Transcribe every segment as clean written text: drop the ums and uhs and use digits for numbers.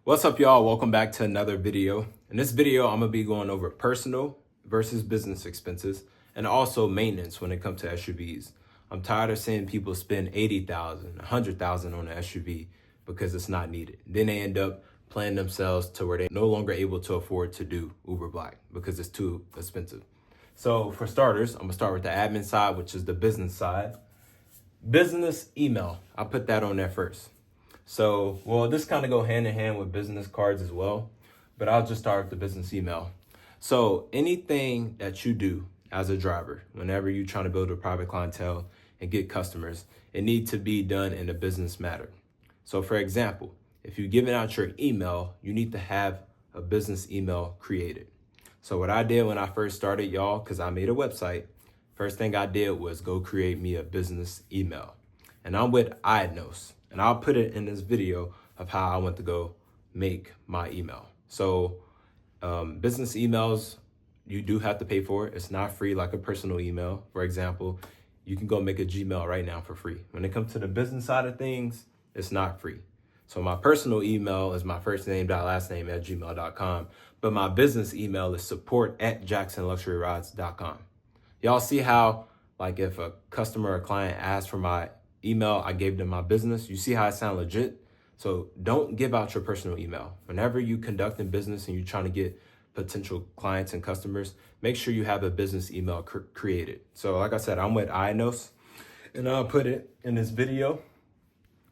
What's up, y'all? Welcome back to another video. In this video, I'm gonna be going over personal versus business expenses and also maintenance when it comes to SUVs. I'm tired of seeing people spend $80,000, $100,000 on an SUV because it's not needed. Then they end up playing themselves to where they're no longer able to afford to do Uber Black because it's too expensive. So for starters, I'm gonna start with the admin side, which is the business side. Business email, I put that on there first. So, well, this kind of go hand in hand with business cards as well, but I'll just start with the business email. So anything that you do as a driver, whenever you're trying to build a private clientele and get customers, it needs to be done in a business matter. So for example, if you're giving out your email, you need to have a business email created. So what I did when I first started, y'all, because I made a website, first thing I did was go create me a business email. And I'm with iKnows. And I'll put it in this video of how I went to go make my email. So business emails, you do have to pay for it. It's not free like a personal email. For example, you can go make a Gmail right now for free. When it comes to the business side of things, it's not free. So my personal email is my first name dot last name at gmail.com. But my business email is support@jacksonluxuryrides.com. Y'all see how, like, if a customer or client asks for my email, I gave them my business. You see how I sound legit? So don't give out your personal email. Whenever you conducting business and you're trying to get potential clients and customers, make sure you have a business email created. So like I said, I'm with iKnows and I'll put it in this video.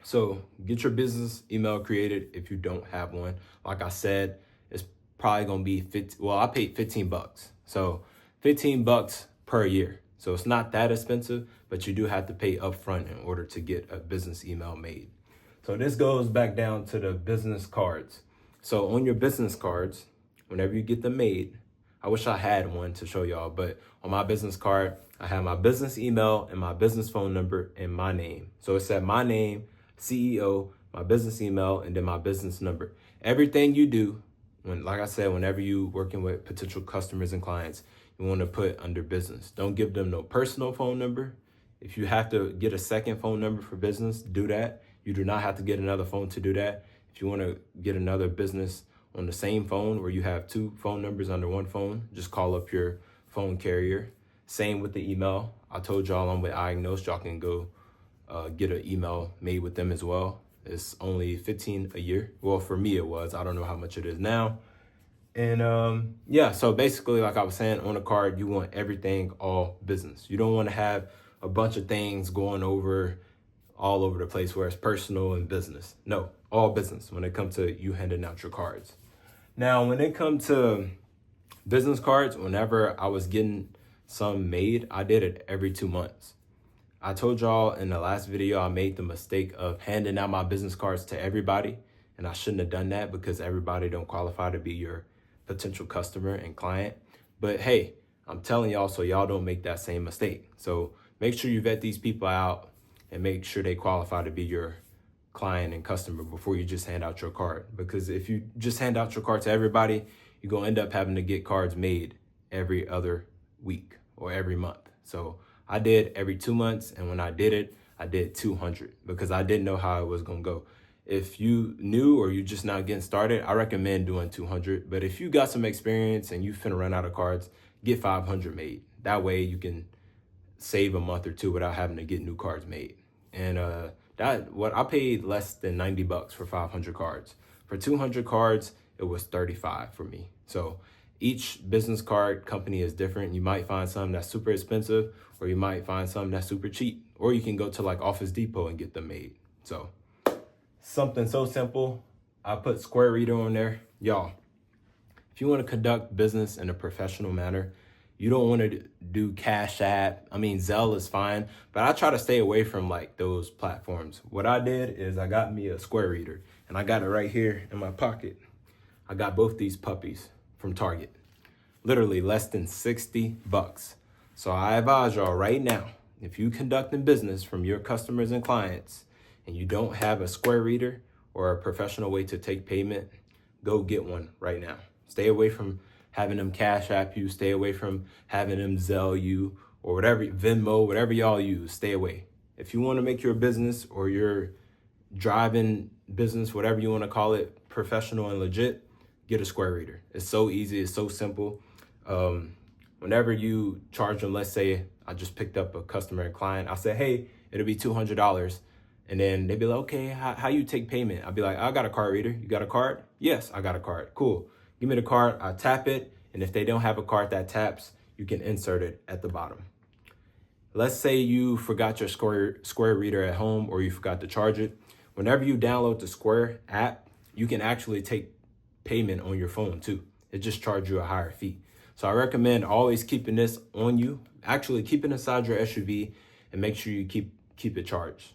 So get your business email created if you don't have one. Like I said, it's probably gonna be I paid $15. So $15 per year. So it's not that expensive, but you do have to pay upfront in order to get a business email made. So this goes back down to the business cards. So on your business cards, whenever you get them made, I wish I had one to show y'all, but on my business card, I have my business email and my business phone number and my name. So it said my name, CEO, my business email, and then my business number. Everything you do, like I said, whenever you working with potential customers and clients, you want to put under business. Don't give them no personal phone number. If you have to get a second phone number for business, do that. You do not have to get another phone to do that. If you want to get another business on the same phone where you have two phone numbers under one phone, just call up your phone carrier. Same with the email. I told y'all I'm with iKnows. Y'all can go get an email made with them as well. It's only $15 a year. Well, for me it was. I don't know how much it is now. And yeah, so basically, like I was saying, on the card, you want everything all business. You don't want to have a bunch of things going over all over the place where it's personal and business. No, all business when it comes to you handing out your cards. Now, when it comes to business cards, whenever I was getting some made, I did it every 2 months. I told y'all in the last video, I made the mistake of handing out my business cards to everybody. And I shouldn't have done that because everybody don't qualify to be your potential customer and client. But hey, I'm telling y'all so y'all don't make that same mistake. So make sure you vet these people out and make sure they qualify to be your client and customer before you just hand out your card. Because if you just hand out your card to everybody, you're gonna end up having to get cards made every other week or every month. So I did every 2 months, and when I did 200 because I didn't know how it was gonna go. If you new or you just not getting started, I recommend doing 200. But if you got some experience and you finna run out of cards, get 500 made. That way you can save a month or two without having to get new cards made. And I paid less than $90 for 500 cards. For 200 cards, it was 35 for me. So each business card company is different. You might find some that's super expensive, or you might find some that's super cheap, or you can go to like Office Depot and get them made. So something so simple. I put Square Reader on there. Y'all, if you want to conduct business in a professional manner, you don't want to do Cash App. I mean, Zelle is fine, but I try to stay away from like those platforms. What I did is I got me a Square Reader, and I got it right here in my pocket. I got both these puppies from Target. Literally less than $60. So I advise y'all right now, if you conducting business from your customers and clients, and you don't have a Square Reader or a professional way to take payment, go get one right now. Stay away from having them Cash App you, stay away from having them Zelle you, or whatever, Venmo, whatever y'all use, stay away. If you want to make your business or your driving business, whatever you want to call it, professional and legit, get a Square reader. It's so easy. It's so simple. Whenever you charge them, let's say I just picked up a customer and client, I said, hey, it'll be $200. And then they'd be like, okay, how you take payment? I'd be like, I got a card reader. You got a card? Yes, I got a card. Cool. Give me the card. I tap it. And if they don't have a card that taps, you can insert it at the bottom. Let's say you forgot your Square reader at home, or you forgot to charge it. Whenever you download the Square app, you can actually take payment on your phone too. It just charges you a higher fee. So I recommend always keeping this on you, actually keep it inside your SUV, and make sure you keep it charged.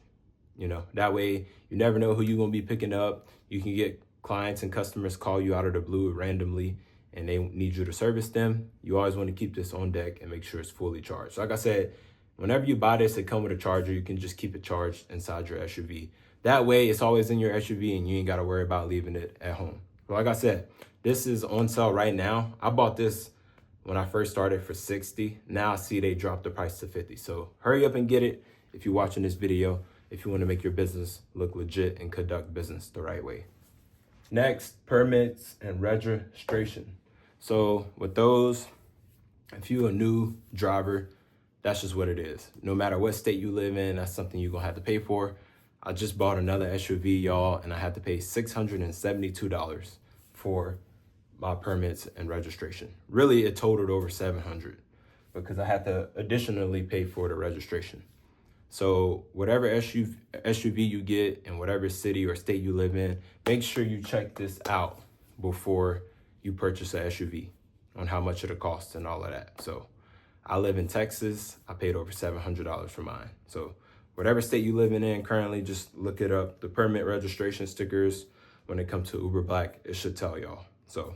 That way you never know who you're going to be picking up. You can get clients and customers call you out of the blue randomly and they need you to service them. You always want to keep this on deck and make sure it's fully charged. So like I said, whenever you buy this, it comes with a charger. You can just keep it charged inside your SUV. That way it's always in your SUV and you ain't got to worry about leaving it at home. But like I said, this is on sale right now. I bought this when I first started for $60. Now I see they dropped the price to $50. So hurry up and get it if you're watching this video, if you want to make your business look legit and conduct business the right way. Next, permits and registration. So with those, if you're a new driver, that's just what it is. No matter what state you live in, that's something you're going to have to pay for. I just bought another SUV, y'all, and I had to pay $672 for my permits and registration. Really, it totaled over $700 because I had to additionally pay for the registration. So whatever SUV you get in whatever city or state you live in, make sure you check this out before you purchase an SUV on how much it'll cost and all of that. So I live in Texas. I paid over $700 for mine. So whatever state you live in currently, just look it up. The permit registration stickers, when it comes to Uber Black, it should tell y'all. So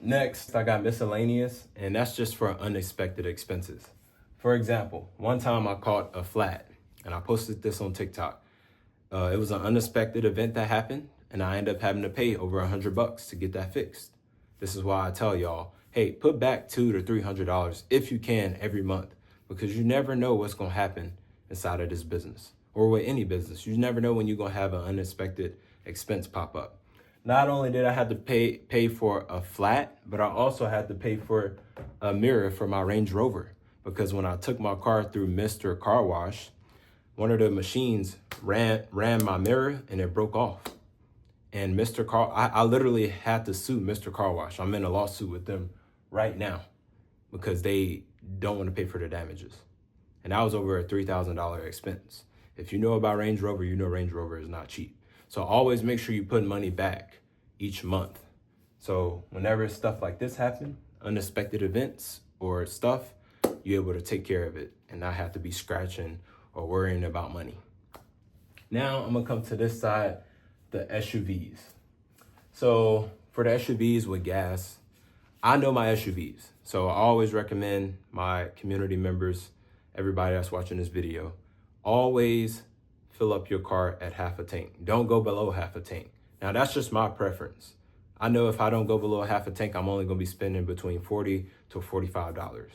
next, I got miscellaneous, and that's just for unexpected expenses. For example, one time I caught a flat, and I posted this on TikTok. It was an unexpected event that happened, and I ended up having to pay over $100 to get that fixed. This is why I tell y'all, hey, put back $200 to $300 if you can every month, because you never know what's gonna happen inside of this business or with any business. You never know when you're gonna have an unexpected expense pop up. Not only did I have to pay for a flat, but I also had to pay for a mirror for my Range Rover, because when I took my car through Mr. Car Wash, one of the machines ran my mirror and it broke off. And I literally had to sue Mr. Car Wash. I'm in a lawsuit with them right now because they don't want to pay for the damages. And that was over a $3,000 expense. If you know about Range Rover, you know Range Rover is not cheap. So always make sure you put money back each month. So whenever stuff like this happen, unexpected events or stuff, you're able to take care of it and not have to be scratching or worrying about money. Now I'm gonna come to this side, the SUVs. So for the SUVs with gas, I know my SUVs. So I always recommend my community members, everybody that's watching this video, always fill up your car at half a tank. Don't go below half a tank. Now that's just my preference. I know if I don't go below half a tank, I'm only gonna be spending between $40 to $45.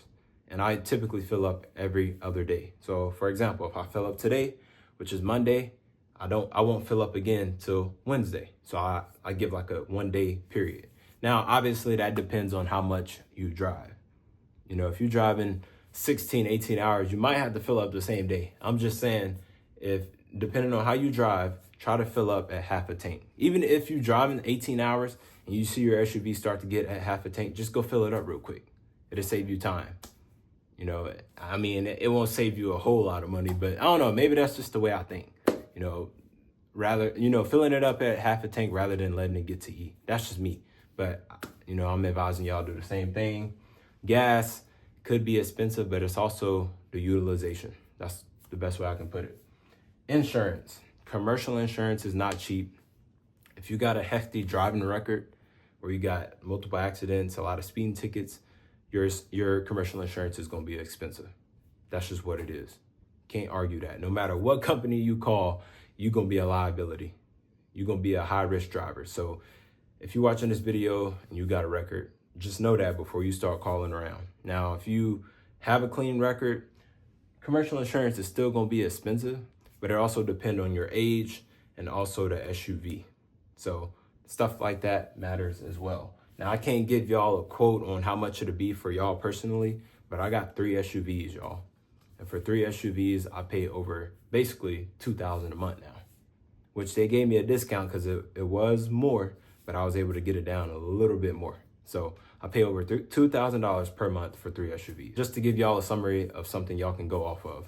And I typically fill up every other day. So for example, if I fill up today, which is Monday, I won't fill up again till Wednesday. So I give like a 1 day period. Now, obviously that depends on how much you drive. If you're driving 16, 18 hours, you might have to fill up the same day. I'm just saying, depending on how you drive, try to fill up at half a tank. Even if you're driving 18 hours and you see your SUV start to get at half a tank, just go fill it up real quick. It'll save you time. It won't save you a whole lot of money, but I don't know, maybe that's just the way I think. Filling it up at half a tank rather than letting it get to E. That's just me. But, I'm advising y'all do the same thing. Gas could be expensive, but it's also the utilization. That's the best way I can put it. Insurance. Commercial insurance is not cheap. If you got a hefty driving record or you got multiple accidents, a lot of speeding tickets, your commercial insurance is going to be expensive. That's just what it is. Can't argue that. No matter what company you call, you're going to be a liability. You're going to be a high-risk driver. So if you're watching this video and you got a record, just know that before you start calling around. Now, if you have a clean record, commercial insurance is still going to be expensive, but it also depends on your age and also the SUV. So Stuff like that matters as well. Now, I can't give y'all a quote on how much it'll be for y'all personally, but I got 3 SUVs, y'all. And for 3 SUVs, I pay over basically $2,000 a month now, which they gave me a discount because it was more, but I was able to get it down a little bit more. So I pay over $2,000 per month for 3 SUVs, just to give y'all a summary of something y'all can go off of.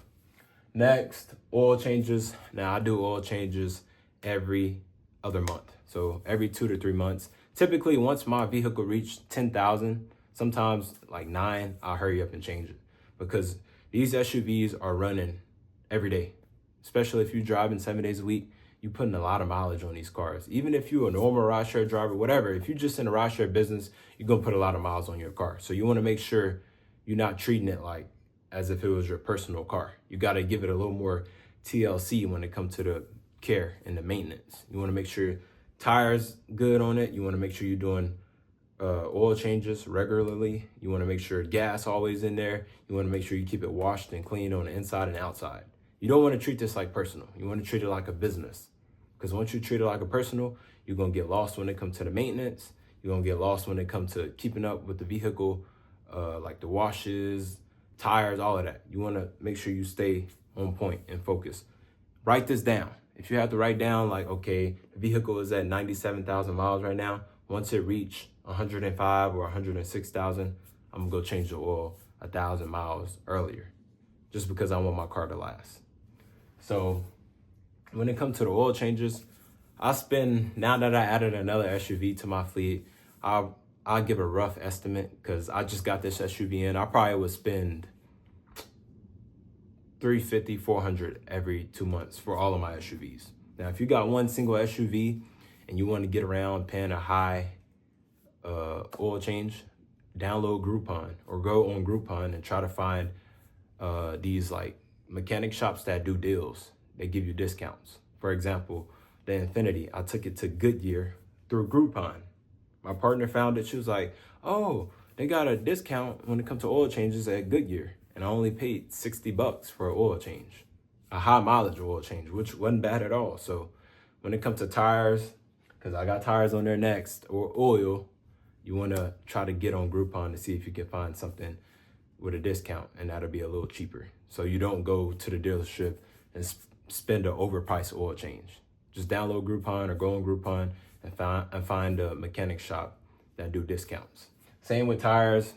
Next, oil changes. Now, I do oil changes every other month. So every 2 to 3 months. Typically, once my vehicle reached 10,000, sometimes like 9, I'll hurry up and change it, because these SUVs are running every day. Especially if you're driving 7 days a week, you're putting a lot of mileage on these cars. Even if you're a normal rideshare driver, whatever, if you're just in a rideshare business, you're gonna put a lot of miles on your car. So you wanna make sure you're not treating it like as if it was your personal car. You gotta give it a little more TLC when it comes to the care and the maintenance. You wanna make sure tires good on it. You wanna make sure you're doing oil changes regularly. You wanna make sure gas always in there. You wanna make sure you keep it washed and clean on the inside and outside. You don't wanna treat this like personal. You wanna treat it like a business. Because once you treat it like a personal, you're gonna get lost when it comes to the maintenance. You're gonna get lost when it comes to keeping up with the vehicle, like the washes, tires, all of that. You wanna make sure you stay on point and focus. Write this down. If you have to write down like, okay, the vehicle is at 97,000 miles right now. Once it reach 105 or 106,000, I'm gonna go change the oil 1,000 miles earlier, just because I want my car to last. So when it comes to the oil changes, now that I added another SUV to my fleet, I'll give a rough estimate, because I just got this SUV in. I probably would spend $350, $400 every 2 months for all of my SUVs. Now, if you got one single SUV and you want to get around paying a high oil change, download Groupon or go on Groupon and try to find these like mechanic shops that do deals. They give you discounts. For example, the Infiniti, I took it to Goodyear through Groupon. My partner found it. She was like, oh, they got a discount when it comes to oil changes at Goodyear. And I only paid $60 for an oil change, a high mileage oil change, which wasn't bad at all. So when it comes to tires, because I got tires on there next, or oil, you want to try to get on Groupon to see if you can find something with a discount, and that'll be a little cheaper. So you don't go to the dealership and spend an overpriced oil change. Just download Groupon or go on Groupon and find a mechanic shop that do discounts. Same with tires.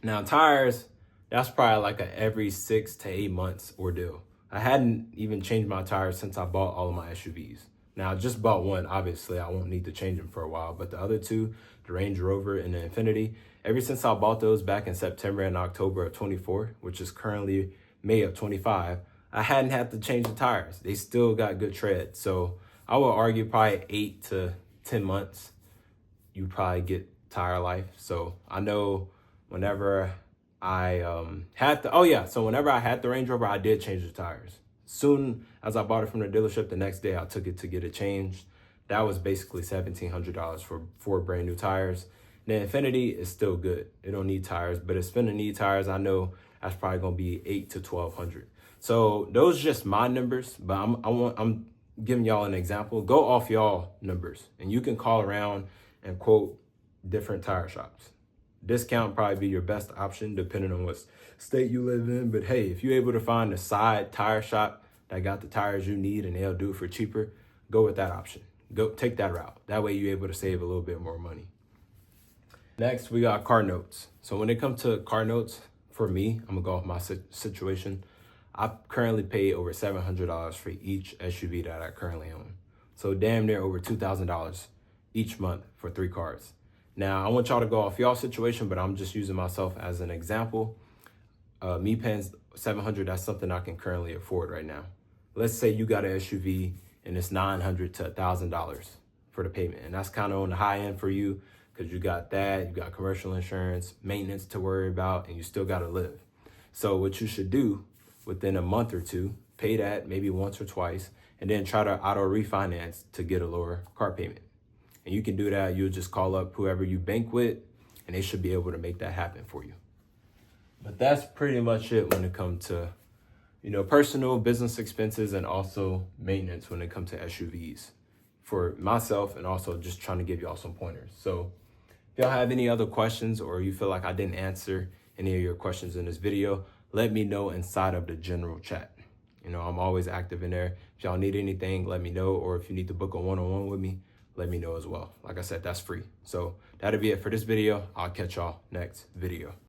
Now tires, that's probably like a every 6 to 8 months ordeal. I hadn't even changed my tires since I bought all of my SUVs. Now I just bought one, obviously I won't need to change them for a while, but the other two, the Range Rover and the Infiniti, ever since I bought those back in September and October of 24, which is currently May of 25, I hadn't had to change the tires. They still got good tread. So I would argue probably 8 to 10 months, you probably get tire life. So I know whenever I whenever I had the Range Rover, I did change the tires. Soon as I bought it from the dealership, the next day I took it to get it changed. That was basically $1,700 for 4 brand new tires. The Infiniti is still good. It don't need tires, but it's gonna need tires. I know that's probably gonna be $800 to $1,200. So those are just my numbers, but I'm giving y'all an example. Go off y'all numbers, and you can call around and quote different tire shops. Discount probably be your best option depending on what state you live in. But hey, if you're able to find a side tire shop that got the tires you need and they'll do it for cheaper, go with that option. Go take that route. That way you're able to save a little bit more money. Next, we got car notes. So when it comes to car notes, for me, I'm gonna go off my situation. I currently pay over $700 for each SUV that I currently own. So damn near over $2,000 each month for 3 cars. Now, I want y'all to go off y'all situation, but I'm just using myself as an example. Me paying $700, that's something I can currently afford right now. Let's say you got an SUV and it's $900 to $1,000 for the payment. And that's kind of on the high end for you because you got that, you got commercial insurance, maintenance to worry about, and you still got to live. So what you should do within a month or two, pay that maybe once or twice, and then try to auto refinance to get a lower car payment. And you can do that. You'll just call up whoever you bank with, and they should be able to make that happen for you. But that's pretty much it when it comes to, personal business expenses and also maintenance when it comes to SUVs. for myself and also just trying to give y'all some pointers. So if y'all have any other questions or you feel like I didn't answer any of your questions in this video, let me know inside of the general chat. You know, I'm always active in there. If y'all need anything, let me know. Or if you need to book a one-on-one with me, let me know as well. Like I said, that's free. So that'll be it for this video. I'll catch y'all next video.